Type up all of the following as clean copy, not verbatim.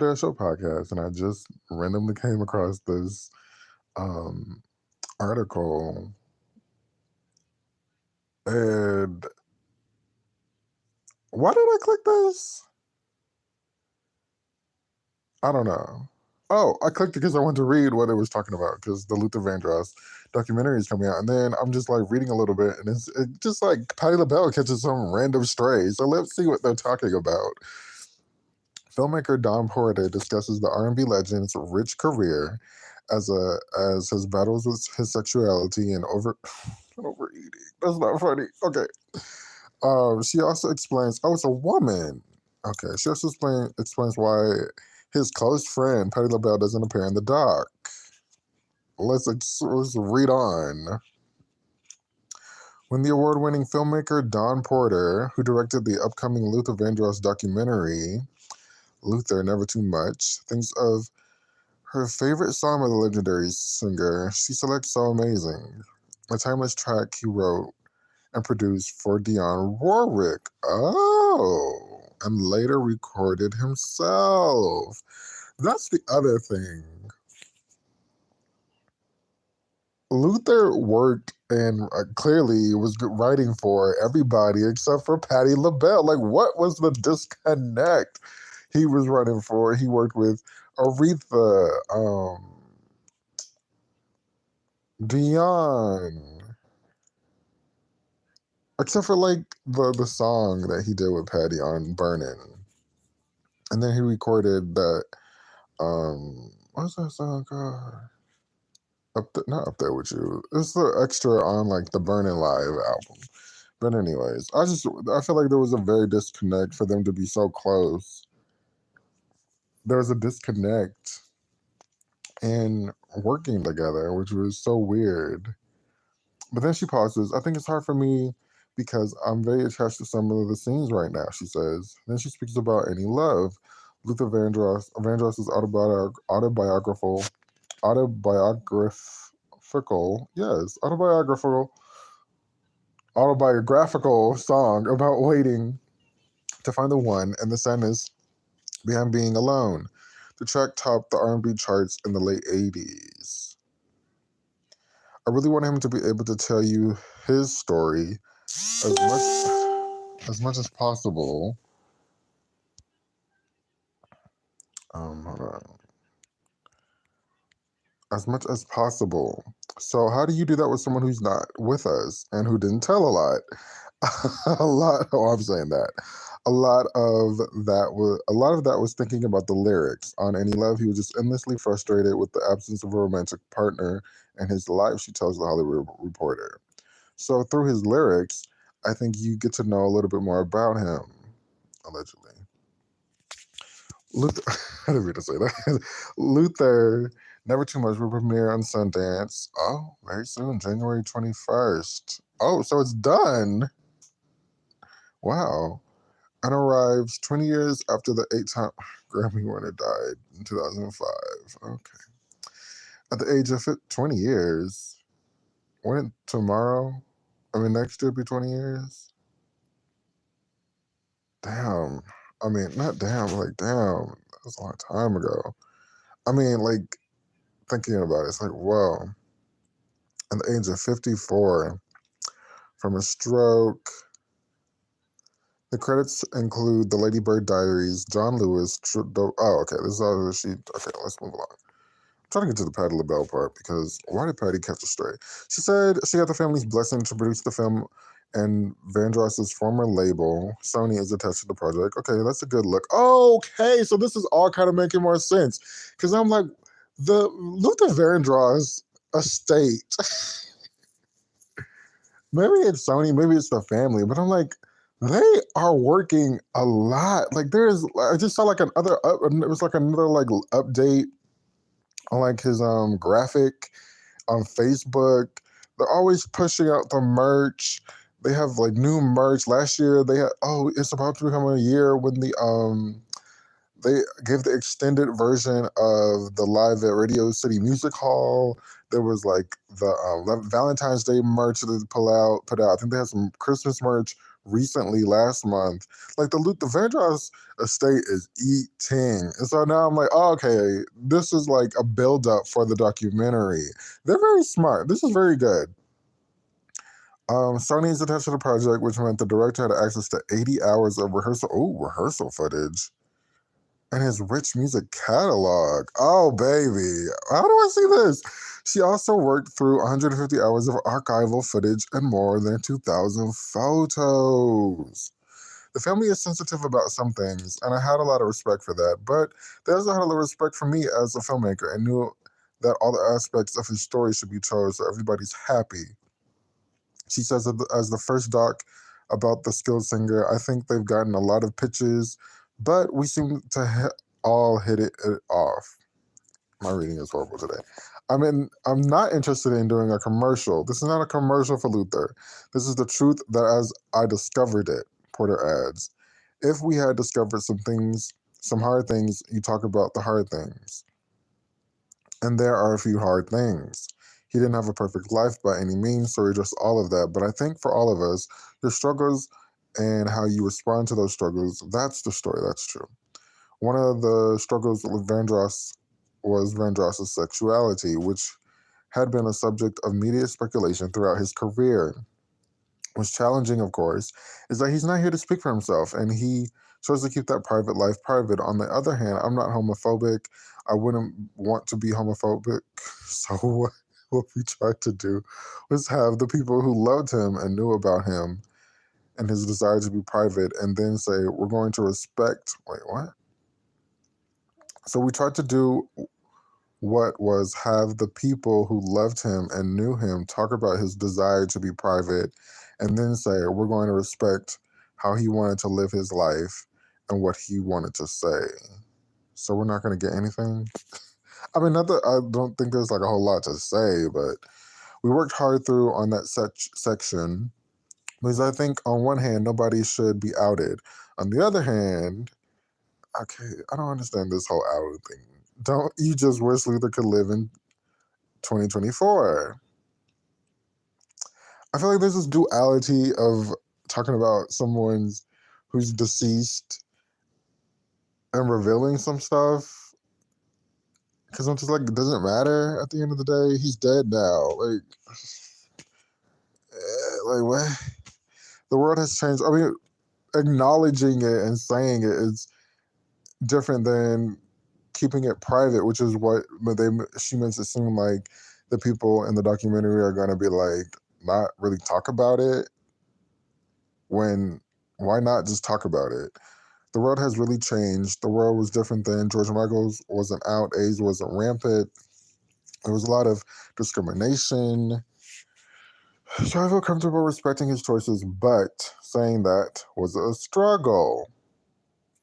their show podcast, and I just randomly came across this um, article, and why did I click this? I don't know. Oh, I clicked it because I wanted to read what it was talking about because the Luther Vandross documentary is coming out, and then I'm just like reading a little bit, and it just like Patti LaBelle catches some random stray. So let's see what they're talking about. Filmmaker Don Porter discusses the R&B legend's rich career as his battles with his sexuality and overeating. That's not funny. Okay. She also explains. Oh, it's a woman. Okay. She also explains why his close friend Patti LaBelle doesn't appear in the doc. Let's read on. When the award-winning filmmaker Don Porter, who directed the upcoming Luther Vandross documentary, Luther Never Too Much, thinks of her favorite song by the legendary singer, she selects So Amazing, a timeless track he wrote and produced for Dionne Warwick. Oh, and later recorded himself. That's the other thing. Luther worked and clearly was writing for everybody except for Patti LaBelle. Like, what was the disconnect? He was running for. He worked with Aretha, Dionne, except for like the song that he did with Patty on "Burnin'," and then he recorded that. What's that song called? Not up there with you. It's the extra on like the "Burnin' Live" album. But anyways, I feel like there was a very disconnect for them to be so close. There was a disconnect in working together, which was so weird. But then she pauses. I think it's hard for me because I'm very attached to some of the scenes right now, she says. Then she speaks about Any Love. Luther Vandross's autobiographical song about waiting to find the one and the sadness behind being alone. The track topped the R&B charts in the late 80s. I really want him to be able to tell you his story as much as possible. Hold on. As much as possible. So how do you do that with someone who's not with us and who didn't tell a lot? a lot. Oh, I'm saying that. A lot of that was thinking about the lyrics. On Any Love, he was just endlessly frustrated with the absence of a romantic partner in his life, she tells the Hollywood Reporter. So through his lyrics, I think you get to know a little bit more about him, allegedly. Luther, I didn't mean to say that. Luther, Never Too Much will premiere on Sundance. Oh, very soon, January 21st. Oh, so it's done. Wow. And arrives 20 years after the 8-time Grammy winner died in 2005. Okay. At the age of 20 years. When tomorrow? I mean, next year be 20 years? Damn. I mean, not damn, like, damn. That was a long time ago. I mean, like, thinking about it, it's like, whoa. At the age of 54, from a stroke. The credits include The Lady Bird Diaries, John Lewis. Okay, this is all she. Okay, let's move along. I'm trying to get to the Patti LaBelle part because why did Patti catch a stray? She said she got the family's blessing to produce the film, and Vandross's former label, Sony, is attached to the project. Okay, that's a good look. Okay, so this is all kind of making more sense because I'm like, the Luther Vandross estate. Maybe it's Sony, maybe it's the family, but I'm like, they are working a lot. Like I just saw like it was like another like update on like his graphic on Facebook. They're always pushing out the merch. They have like new merch. Last year they had it's about to become a year when they gave the extended version of the Live at Radio City Music Hall. There was like the Valentine's Day merch that they put out. I think they had some Christmas merch recently last month. Like the Vandross estate is eating. And so now I'm like, oh, okay, this is like a build up for the documentary. They're very smart. This is very good. Sony is attached to the project, which meant the director had access to 80 hours of rehearsal footage and his rich music catalog. Oh, baby. How do I see this? She also worked through 150 hours of archival footage and more than 2,000 photos. The family is sensitive about some things, and I had a lot of respect for that, but they also had a lot of respect for me as a filmmaker and knew that all the aspects of his story should be told so everybody's happy. She says that as the first doc about the skilled singer, I think they've gotten a lot of pitches, but we seem to all hit it off. My reading is horrible today. I'm not interested in doing a commercial. This is not a commercial for Luther. This is the truth that as I discovered it, Porter adds. If we had discovered some things, some hard things, you talk about the hard things. And there are a few hard things. He didn't have a perfect life by any means, so he addressed all of that. But I think for all of us, your struggles and how you respond to those struggles, that's the story. That's true. One of the struggles with Vandross was Vandross's sexuality, which had been a subject of media speculation throughout his career. What's challenging, of course, is that he's not here to speak for himself, and he chose to keep that private life private. On the other hand, I'm not homophobic. I wouldn't want to be homophobic. So what we tried to do was have the people who loved him and knew about him and his desire to be private, and then say, we're going to respect. Wait, what? So we tried to do what was have the people who loved him and knew him talk about his desire to be private and then say, we're going to respect how he wanted to live his life and what he wanted to say. So we're not going to get anything. I mean, not that I don't think there's like a whole lot to say, but we worked hard through on that section because I think on one hand, nobody should be outed. On the other hand, okay, I don't understand this whole outed thing. Don't you just wish Luther could live in 2024? I feel like there's this duality of talking about someone's who's deceased and revealing some stuff. Because I'm just like, it doesn't matter at the end of the day. He's dead now. Like what? The world has changed. I mean, acknowledging it and saying it is different than keeping it private, which is what she makes it seem like the people in the documentary are going to be like, not really talk about it. When, why not just talk about it? The world has really changed. The world was different then. George Michael's wasn't out. AIDS wasn't rampant. There was a lot of discrimination. So I feel comfortable respecting his choices, but saying that was a struggle.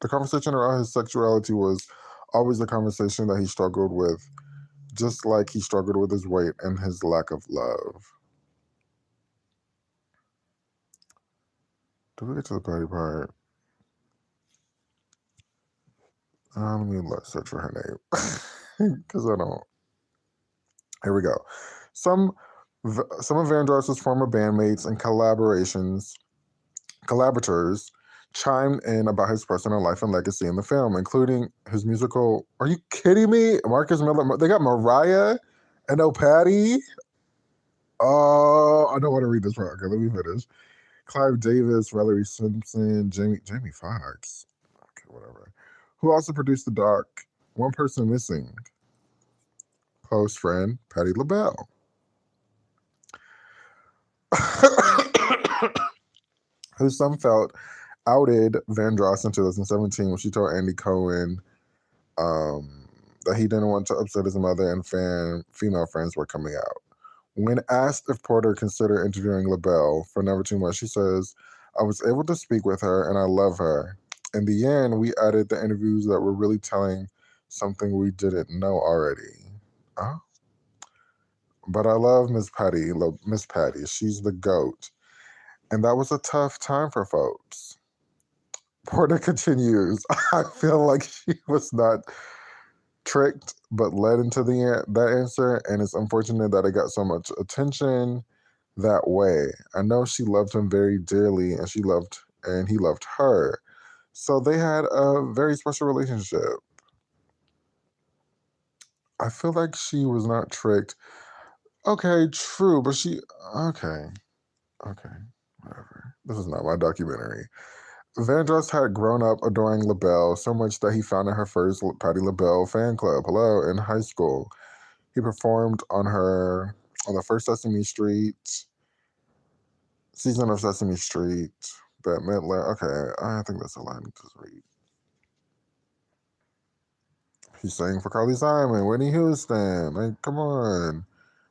The conversation around his sexuality was always a conversation that he struggled with, just like he struggled with his weight and his lack of love. Do we get to the Patty part? Let me search for her name because I don't. Here we go. Some of Vandross's former bandmates and collaborators chimed in about his personal life and legacy in the film, including his musical. Are you kidding me? Marcus Miller. They got Mariah and No Patty. Oh, I don't want to read this part. Okay, let me finish. Clive Davis, Valerie Simpson, Jamie Foxx. Okay, whatever. Who also produced the doc One Person Missing. Close friend Patti LaBelle. Who some felt outed Vandross in 2017 when she told Andy Cohen that he didn't want to upset his mother and female friends were coming out. When asked if Porter considered interviewing LaBelle for Never Too Much, she says, I was able to speak with her and I love her. In the end, we added the interviews that were really telling something we didn't know already. Oh. But I love Miss Patty. Miss Patty. She's the GOAT. And that was a tough time for folks. Porter continues, I feel like she was not tricked, but led into that answer, and it's unfortunate that it got so much attention. that way. I know she loved him very dearly, and he loved her. So they had a very special relationship. I feel like she was not tricked. Okay, true, but okay, okay, whatever. This is not my documentary. Vandross had grown up adoring LaBelle so much that he founded her first Patti LaBelle fan club. Hello, in high school, he performed on the first Sesame Street season of Sesame Street. That meant okay, I think that's a line to just read. He sang for Carly Simon, Whitney Houston. Like, come on.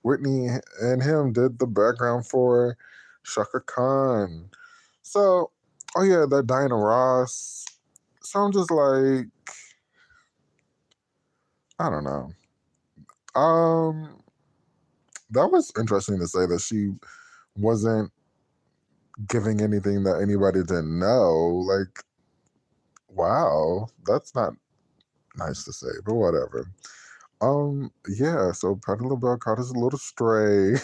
Whitney and him did the background for Shaka Khan. So, oh yeah, that Diana Ross. So I'm just like, I don't know. Um, that was interesting to say that she wasn't giving anything that anybody didn't know. Like, wow, that's not nice to say, but whatever. Yeah, so Patti LaBelle caught us a little stray.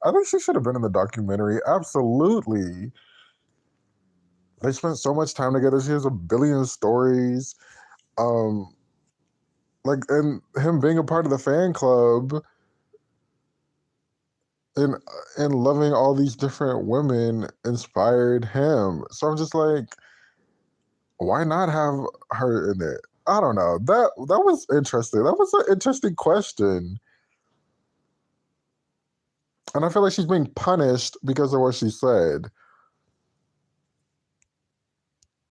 I think she should have been in the documentary. Absolutely. They spent so much time together. She has a billion stories. Um, and him being a part of the fan club and loving all these different women inspired him. So I'm just like, why not have her in it? I don't know. That was interesting. That was an interesting question. And I feel like she's being punished because of what she said.